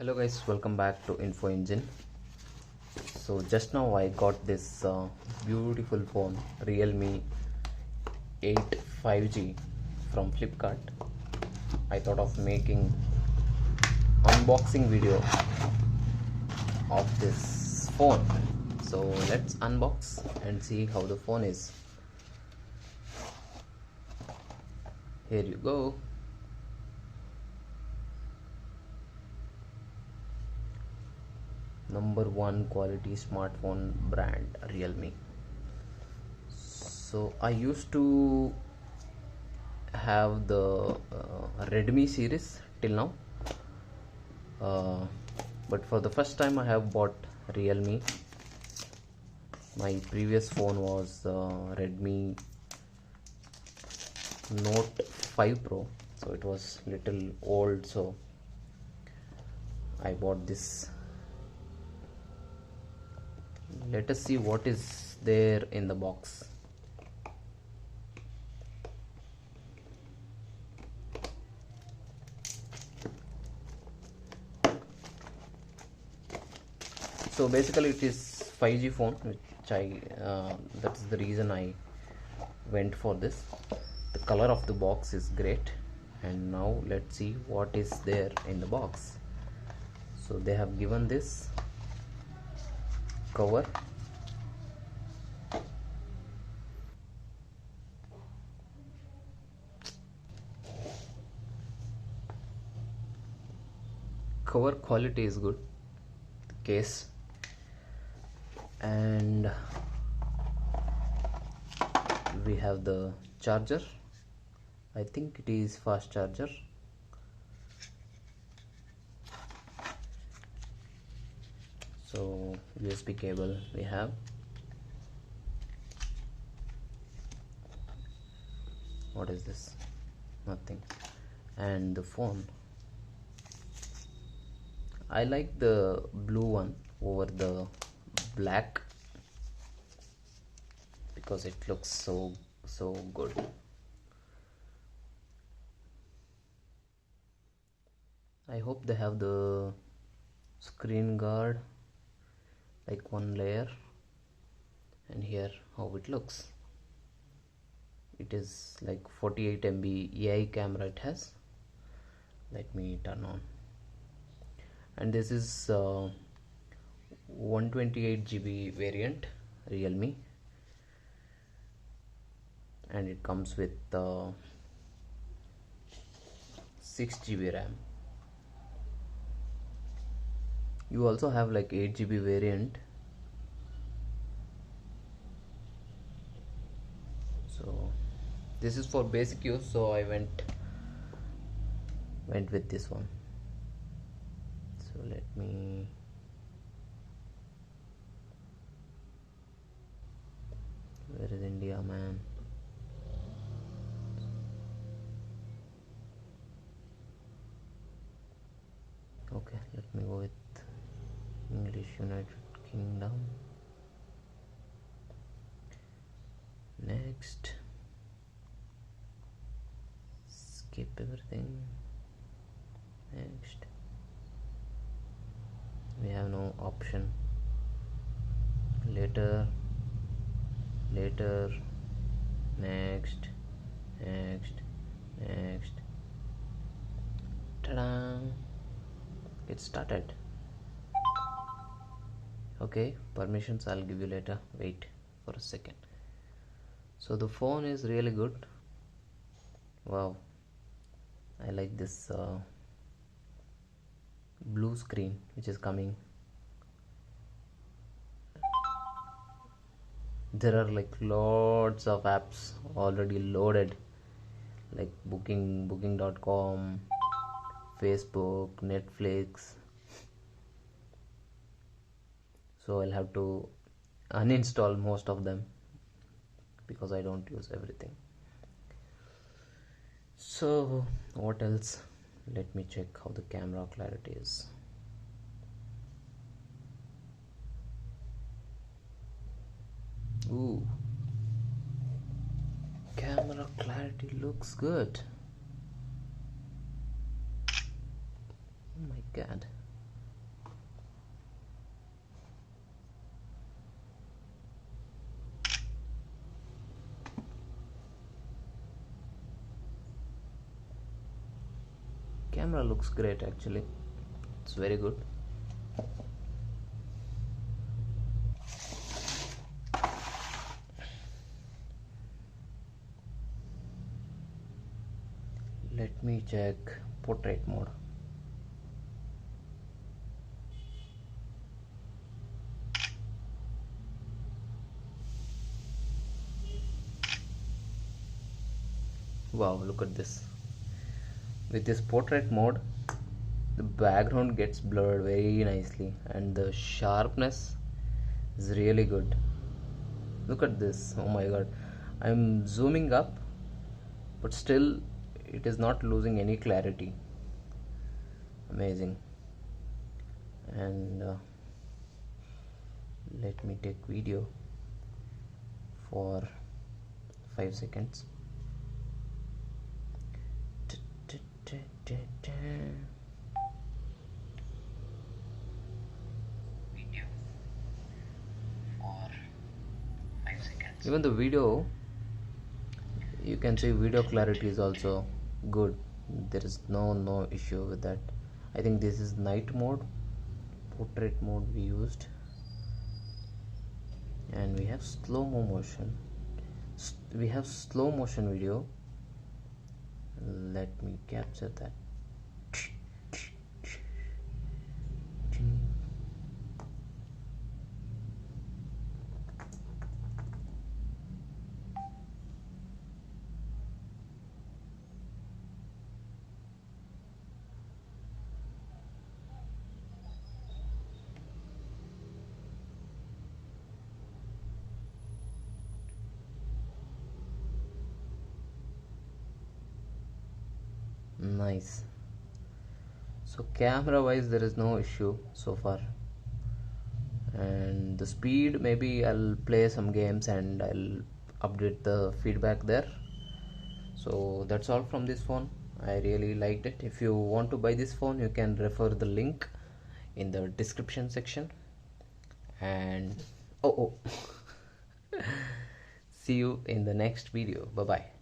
Hello guys, welcome back to Info Engine. So just now I got this beautiful phone Realme 8 5G from Flipkart. I thought of making unboxing video of this phone. So let's unbox and see how the phone is. Here you go. #1 quality smartphone brand Realme. So I used to have the Redmi series till now, but for the first time I have bought Realme. My previous phone was Redmi Note 5 Pro, so it was little old, so I bought this. Let us see what is there in the box. So basically it is 5G phone, which that's the reason I went for this. The color of the box is great, and now let's see what is there in the box. So they have given this cover. Cover quality is good, the case, and we have the charger. I think it is fast charger. So USB cable we have. What is this? Nothing. And the phone, I like the blue one over the black because it looks so good. I hope they have the screen guard, like one layer, and here how it looks. It is like 48 MB AI camera it has. Let me turn on. And this is 128 GB variant Realme, and it comes with 6 GB RAM. You also have like 8 GB variant. So this is for basic use, so I went with this one. So let me where is India, man? Okay, let me go with English, United Kingdom. Next, skip everything. Next, we have no option. Later, next, ta-da! Get started. Okay, permissions I'll give you later. Wait for a second. So the phone is really good. Wow, I like this blue screen which is coming. There are like lots of apps already loaded, like booking.com, Facebook, Netflix. So I'll have to uninstall most of them because I don't use everything. So what else? Let me check how the camera clarity is. Ooh, camera clarity looks good. Oh my god. camera looks great actually. It's very good. Let me check portrait mode. Wow, look at this. With this portrait mode, the background gets blurred very nicely and the sharpness is really good. Look at this. Oh my god. I'm zooming up, but still it is not losing any clarity. Amazing. And let me take video for 5 seconds. Video for 5 seconds. Even the video, you can see video clarity is also good. There is no issue with that. I think this is night mode, portrait mode we used, and we have slow motion. We have slow motion video. Let me capture that. Nice. So camera wise there is no issue so far, and the speed, maybe I'll play some games and I'll update the feedback there. So that's all from this phone. I really liked it. If you want to buy this phone, you can refer the link in the description section. And oh see you in the next video. Bye bye.